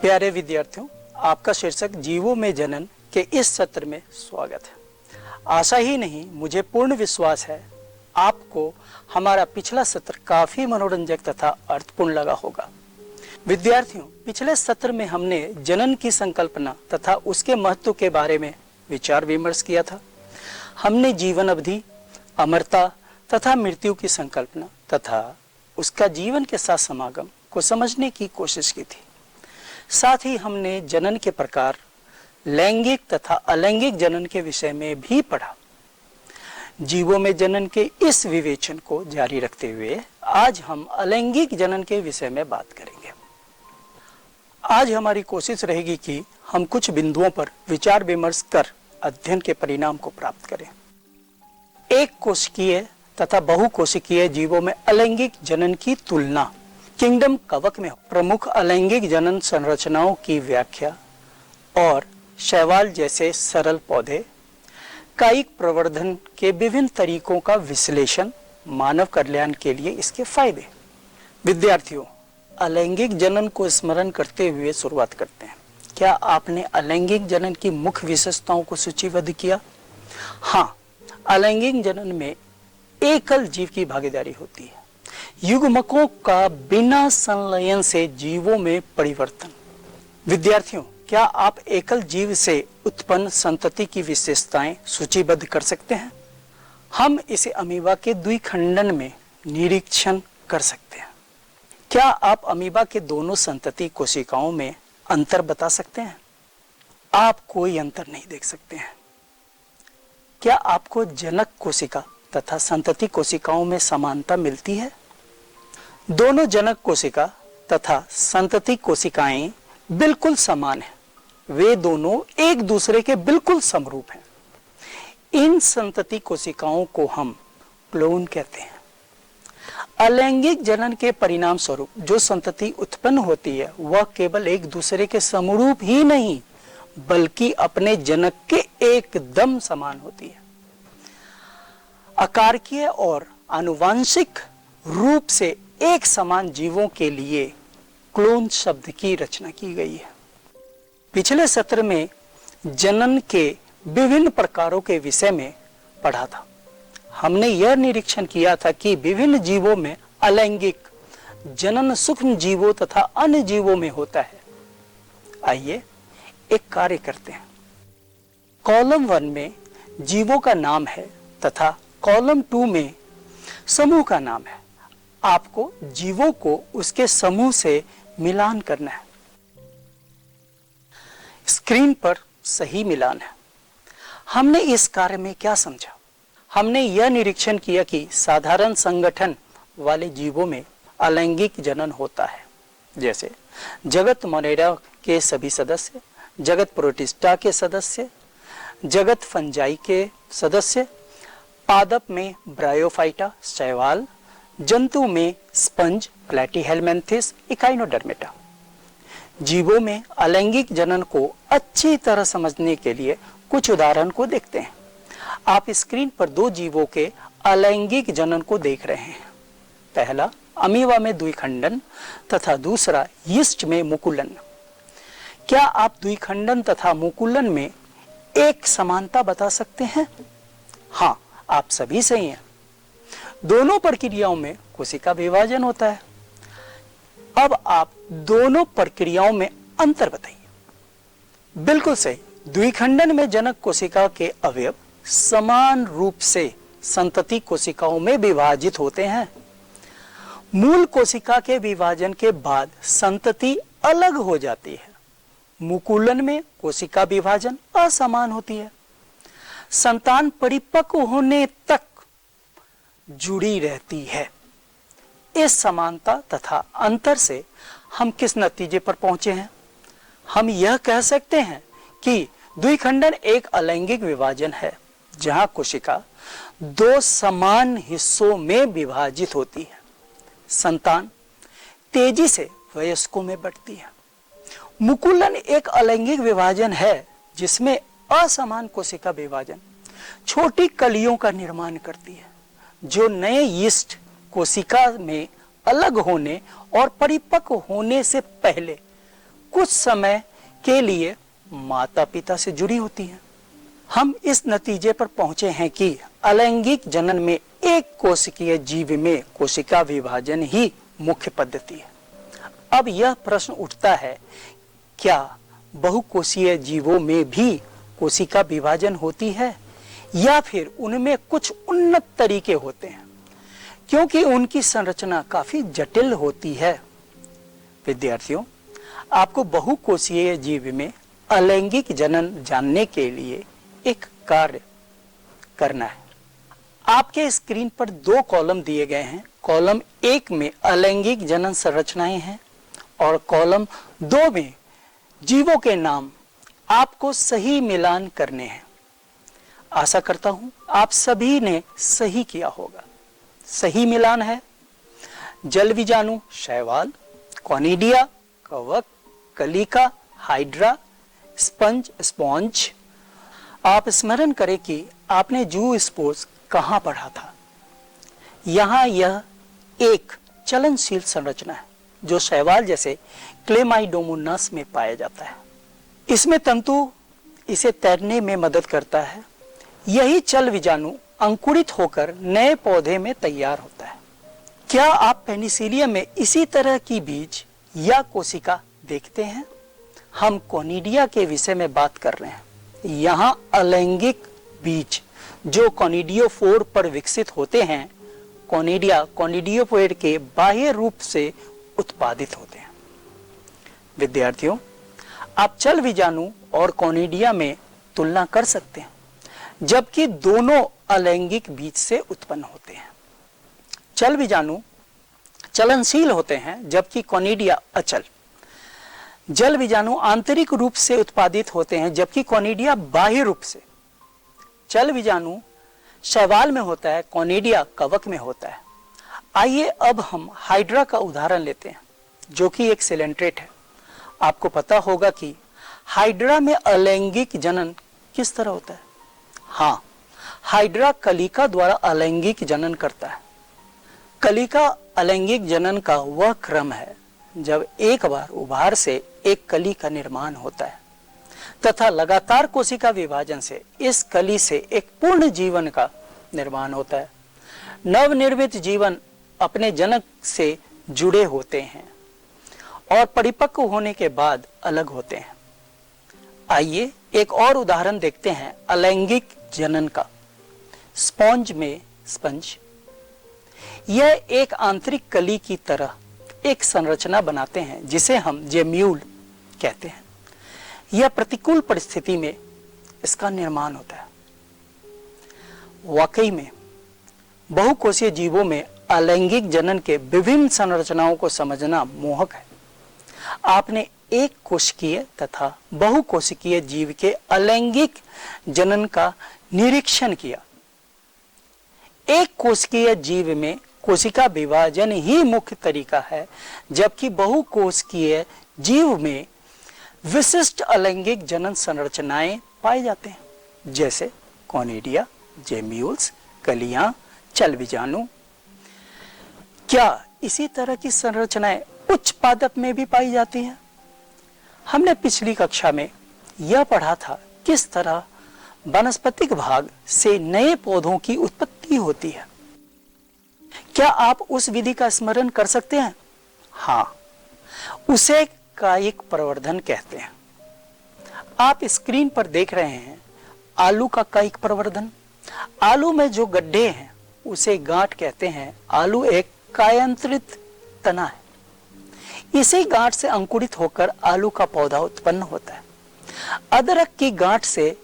प्यारे विद्यार्थियों, आपका शीर्षक जीवों में जनन के इस सत्र में स्वागत है। आशा ही नहीं, मुझे पूर्ण विश्वास है आपको हमारा पिछला सत्र काफी मनोरंजक तथा अर्थपूर्ण लगा होगा। विद्यार्थियों, पिछले सत्र में हमने जनन की संकल्पना तथा उसके महत्व के बारे में विचार विमर्श किया था। हमने जीवन अवधि, अमरता तथा मृत्यु की संकल्पना तथा उसका जीवन के साथ समागम को समझने की कोशिश की थी। साथ ही हमने जनन के प्रकार, लैंगिक तथा अलैंगिक जनन के विषय में भी पढ़ा। जीवों में जनन के इस विवेचन को जारी रखते हुए आज हम अलैंगिक जनन के विषय में बात करेंगे। आज हमारी कोशिश रहेगी कि हम कुछ बिंदुओं पर विचार विमर्श कर अध्ययन के परिणाम को प्राप्त करें। एक कोशिकीय तथा बहुकोशिकीय जीवों में अलैंगिक जनन की तुलना, किंगडम कवक में प्रमुख अलैंगिक जनन संरचनाओं की व्याख्या और शैवाल जैसे सरल पौधे, कायिक प्रवर्धन के विभिन्न तरीकों का विश्लेषण, मानव कल्याण के लिए इसके फायदे। विद्यार्थियों, अलैंगिक जनन को स्मरण करते हुए शुरुआत करते हैं। क्या आपने अलैंगिक जनन की मुख्य विशेषताओं को सूचीबद्ध किया? हाँ, अलैंगिक जनन में एकल जीव की भागीदारी होती है। युग्मकों का बिना संलयन से जीवों में परिवर्तन। विद्यार्थियों, क्या आप एकल जीव से उत्पन्न संतति की विशेषताएं सूचीबद्ध कर सकते हैं? हम इसे अमीबा के द्विखंडन में निरीक्षण कर सकते हैं। क्या आप अमीबा के दोनों संतति कोशिकाओं में अंतर बता सकते हैं? आप कोई अंतर नहीं देख सकते हैं। क्या आपको जनक कोशिका तथा संतति कोशिकाओं में समानता मिलती है? दोनों जनक कोशिका तथा संतति कोशिकाएं बिल्कुल समान हैं। वे दोनों एक दूसरे के बिल्कुल समरूप हैं। इन संतति कोशिकाओं को हम क्लोन कहते हैं। अलैंगिक जनन के परिणाम स्वरूप जो संतति उत्पन्न होती है वह केवल एक दूसरे के समरूप ही नहीं बल्कि अपने जनक के एकदम समान होती है। आकारकीय और आनुवांशिक रूप से एक समान जीवों के लिए क्लोन शब्द की रचना की गई है। पिछले सत्र में जनन के विभिन्न प्रकारों के विषय में पढ़ा था। हमने यह निरीक्षण किया था कि विभिन्न जीवों में अलैंगिक जनन सूक्ष्म जीवों तथा अन्य जीवों में होता है। आइए एक कार्य करते हैं। कॉलम 1 में जीवों का नाम है तथा कॉलम 2 में समूह का नाम है। आपको जीवों को उसके समूह से मिलान करना है। स्क्रीन पर सही मिलान है। हमने इस कार्य में क्या समझा? हमने यह निरीक्षण किया कि साधारण संगठन वाले जीवों में अलैंगिक जनन होता है, जैसे जगत मोनेरा के सभी सदस्य, जगत प्रोटिस्टा के सदस्य, जगत फंजाई के सदस्य, पादप में ब्रायोफाइटा शैवाल, जंतु में स्पंज प्लैटीहेलमिन्थेस इकाइनोडर्मेटा। जीवों में अलैंगिक जनन को अच्छी तरह समझने के लिए कुछ उदाहरण को देखते हैं। आप स्क्रीन पर दो जीवों के अलैंगिक जनन को देख रहे हैं। पहला अमीबा में द्विखंडन तथा दूसरा यीस्ट में मुकुलन। क्या आप द्विखंडन तथा मुकुलन में एक समानता बता सकते हैं? हाँ, आप सभी सही हैं। दोनों प्रक्रियाओं में कोशिका विभाजन होता है। अब आप दोनों प्रक्रियाओं में अंतर बताइए। बिल्कुल सही। द्विखंडन में जनक कोशिका के अवयव समान रूप से संतति कोशिकाओं में विभाजित होते हैं। मूल कोशिका के विभाजन के बाद संतति अलग हो जाती है। मुकुलन में कोशिका विभाजन असमान होती है। संतान परिपक्व होने तक जुड़ी रहती है। इस समानता तथा अंतर से हम किस नतीजे पर पहुंचे हैं? हम यह कह सकते हैं कि द्विखंडन एक अलैंगिक विभाजन है जहां कोशिका दो समान हिस्सों में विभाजित होती है। संतान तेजी से वयस्कों में बढ़ती है। मुकुलन एक अलैंगिक विभाजन है जिसमें असमान कोशिका विभाजन छोटी कलियों का निर्माण करती है जो नए यीस्ट कोशिका में अलग होने और परिपक्व होने से पहले कुछ समय के लिए माता पिता से जुड़ी होती हैं। हम इस नतीजे पर पहुंचे हैं कि अलैंगिक जनन में एक कोशिकीय जीव में कोशिका विभाजन ही मुख्य पद्धति है। अब यह प्रश्न उठता है, क्या बहुकोशीय जीवों में भी कोशिका विभाजन होती है या फिर उनमें कुछ उन्नत तरीके होते हैं, क्योंकि उनकी संरचना काफी जटिल होती है। विद्यार्थियों, आपको बहुकोशीय जीव में अलैंगिक जनन जानने के लिए एक कार्य करना है। आपके स्क्रीन पर 2 कॉलम दिए गए हैं। कॉलम 1 में अलैंगिक जनन संरचनाएं हैं और कॉलम 2 में जीवों के नाम आपको सही मिलान करने हैं। आशा करता हूं आप सभी ने सही किया होगा। सही मिलान है जल बीजाणु, शैवाल, कॉनिडिया, कवक, कलिका, हाइड्रा, स्पंज, स्पॉन्ज। आप स्मरण करें कि आपने जू स्पोर्ट्स कहां पढ़ा था। यहां यह एक चलनशील संरचना है जो शैवाल जैसे क्लेमाइडोमोनास में पाया जाता है। इसमें तंतु इसे तैरने में मदद करता है। यही चल बीजाणु अंकुरित होकर नए पौधे में तैयार होता है। क्या आप पेनिसिलियम में इसी तरह की बीज या कोशिका देखते हैं? हम कॉनिडिया के विषय में बात कर रहे हैं। यहाँ अलैंगिक बीज जो कॉनिडियोफोर पर विकसित होते हैं, कॉनिडिया कॉनिडियोफोर के बाह्य रूप से उत्पादित होते हैं। विद्यार्थियों, आप चल बीजाणु और कॉनिडिया में तुलना कर सकते हैं, जबकि दोनों अलैंगिक बीज से उत्पन्न होते हैं। चल बीजाणु चलनशील होते हैं जबकि कॉनिडिया अचल। जल बीजाणु आंतरिक रूप से उत्पादित होते हैं जबकि कॉनिडिया बाह्य रूप से। चल बीजाणु शैवाल में होता है, कॉनिडिया कवक में होता है। आइए अब हम हाइड्रा का उदाहरण लेते हैं जो कि एक सिलेंट्रेट है। आपको पता होगा कि हाइड्रा में अलैंगिक जनन किस तरह होता है। हाँ, हाइड्रा कलिका द्वारा अलैंगिक जनन करता है। कलिका अलैंगिक जनन का वह क्रम है जब एक बार उभार से एक कली का निर्माण होता है तथा लगातार कोशिका विभाजन से इस कली से एक पूर्ण जीवन का निर्माण होता है। नवनिर्मित जीवन अपने जनक से जुड़े होते हैं और परिपक्व होने के बाद अलग होते हैं। आइए एक और उदाहरण देखते हैं अलैंगिक जनन का। स्पॉन्ज में स्पंज, यह एक आंतरिक कली की तरह एक संरचना बनाते हैं जिसे हम जेम्यूल कहते हैं। यह प्रतिकूल परिस्थिति में इसका निर्माण होता है। वाकई में बहुकोशीय जीवों में अलैंगिक जनन के विभिन्न संरचनाओं को समझना मोहक है। आपने एक कोशिकीय तथा बहुकोशिकीय जीव के अलैंगिक जनन का निरीक्षण किया। एक कोशिकीय जीव में कोशिका विभाजन ही मुख्य तरीका है, जबकि बहुकोशिकीय जीव में विशिष्ट अलैंगिक जनन संरचनाएं पाए जाते हैं, जैसे कॉनिडिया, जेम्यूल्स, कलियां, चल बीजाणु। क्या इसी तरह की संरचनाएं उच्च पादप में भी पाई जाती हैं? हमने पिछली कक्षा में यह पढ़ा था किस तरह वानस्पतिक भाग से नए पौधों की उत्पत्ति होती है। क्या आप उस विधि का स्मरण कर सकते हैं? हाँ, उसे कायिक प्रवर्धन कहते हैं। आप स्क्रीन पर देख रहे हैं आलू का कायिक प्रवर्धन। आलू में जो गड्ढे हैं उसे गांठ कहते हैं। आलू एक कायांतरित तना है। इसी गांठ से अंकुरित होकर आलू का पौधा उत्पन्न होता है। अदरक की गांठ से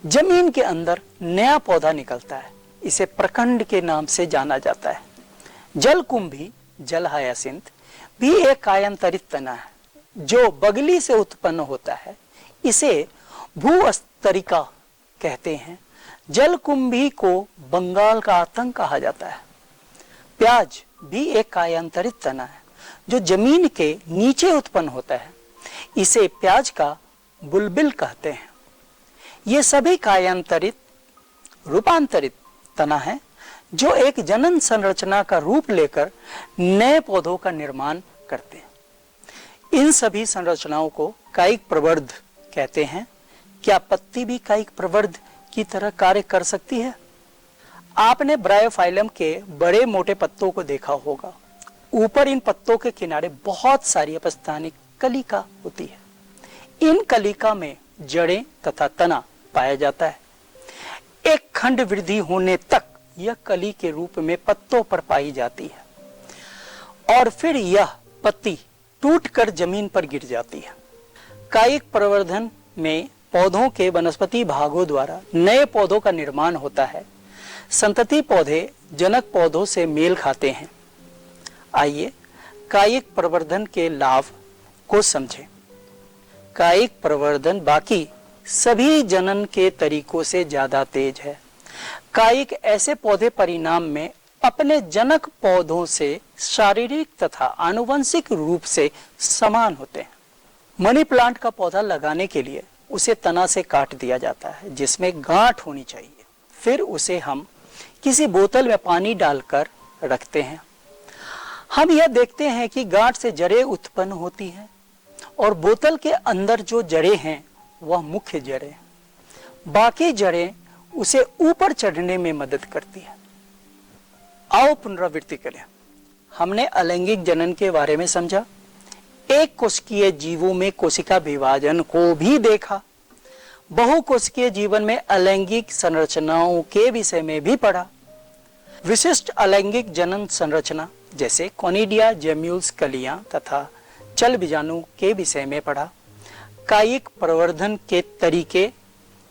जमीन के अंदर नया पौधा निकलता है। इसे प्रखंड के नाम से जाना जाता है। जलकुंभी, जल हायासिंथ भी एक कायांतरित तना है जो बगली से उत्पन्न होता है। इसे भूस्तरिका कहते हैं। जलकुंभी को बंगाल का आतंक कहा जाता है। प्याज भी एक कायांतरित तना है जो जमीन के नीचे उत्पन्न होता है। इसे प्याज का बुलबिल कहते हैं। ये सभी कायांतरित रूपांतरित तना है जो एक जनन संरचना का रूप लेकर नए पौधों का निर्माण करते हैं। इन सभी संरचनाओं को कायिक प्रवर्ध कहते हैं। क्या पत्ती भी कायिक प्रवर्ध की तरह कार्य कर सकती है? आपने ब्रायोफाइलम के बड़े मोटे पत्तों को देखा होगा। ऊपर इन पत्तों के किनारे बहुत सारी अपस्थानिक कलिका होती है। इन कलिका में जड़ें तथा तना पाया जाता है। एक खंड वृद्धि होने तक यह कली के रूप में पत्तों पर पाई जाती है और फिर यह पत्ती टूटकर जमीन पर गिर जाती है। कायिक प्रवर्धन में पौधों के वनस्पति भागों द्वारा नए पौधों का निर्माण होता है। संतति पौधे जनक पौधों से मेल खाते हैं। आइए कायिक प्रवर्धन के लाभ को समझें। कायिक प्रवर्धन बाकी सभी जनन के तरीकों से ज्यादा तेज है। कायिक ऐसे पौधे परिणाम में अपने जनक पौधों से शारीरिक तथा आनुवंशिक रूप से समान होते हैं। मनी प्लांट का पौधा लगाने के लिए उसे तना से काट दिया जाता है जिसमें गांठ होनी चाहिए। फिर उसे हम किसी बोतल में पानी डालकर रखते हैं। हम यह देखते हैं कि गांठ से जड़ें उत्पन्न होती हैं और बोतल के अंदर जो जड़ें हैं वह मुख्य जड़ें, बाकी जड़ें उसे ऊपर चढ़ने में मदद करती है। आओ पुनरावृत्ति करें। हमने अलैंगिक जनन के बारे में समझा, एक कोशिकीय जीवों में कोशिका विभाजन को भी देखा, बहुकोशिकीय जीवन में अलैंगिक संरचनाओं के विषय में भी पढ़ा, विशिष्ट अलैंगिक जनन संरचना जैसे कोनिडिया, जेम्यूल्स, कलियां तथा चल बीजाणु के विषय में पढ़ा, कायिक प्रवर्धन के तरीके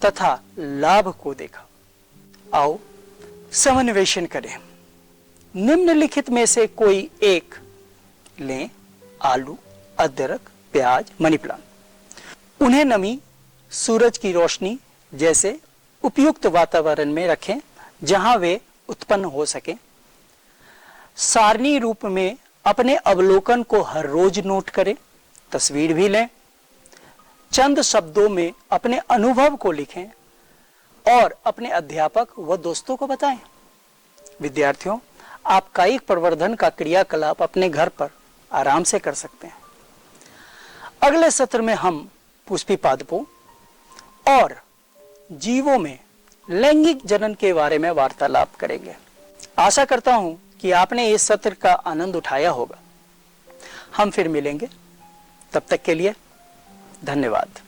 तथा लाभ को देखा। आओ समन्वेषण करें। निम्नलिखित में से कोई एक लें। आलू, अदरक, प्याज, मनी प्लांट। उन्हें नमी, सूरज की रोशनी जैसे उपयुक्त वातावरण में रखें जहां वे उत्पन्न हो सके। सारणी रूप में अपने अवलोकन को हर रोज नोट करें, तस्वीर भी लें। चंद शब्दों में अपने अनुभव को लिखें और अपने अध्यापक व दोस्तों को बताएं। विद्यार्थियों, आप कायिक प्रवर्धन का क्रियाकलाप अपने घर पर आराम से कर सकते हैं। अगले सत्र में हम पुष्पी पादपों और जीवों में लैंगिक जनन के बारे में वार्तालाप करेंगे। आशा करता हूं कि आपने इस सत्र का आनंद उठाया होगा। हम फिर मिलेंगे, तब तक के लिए धन्यवाद।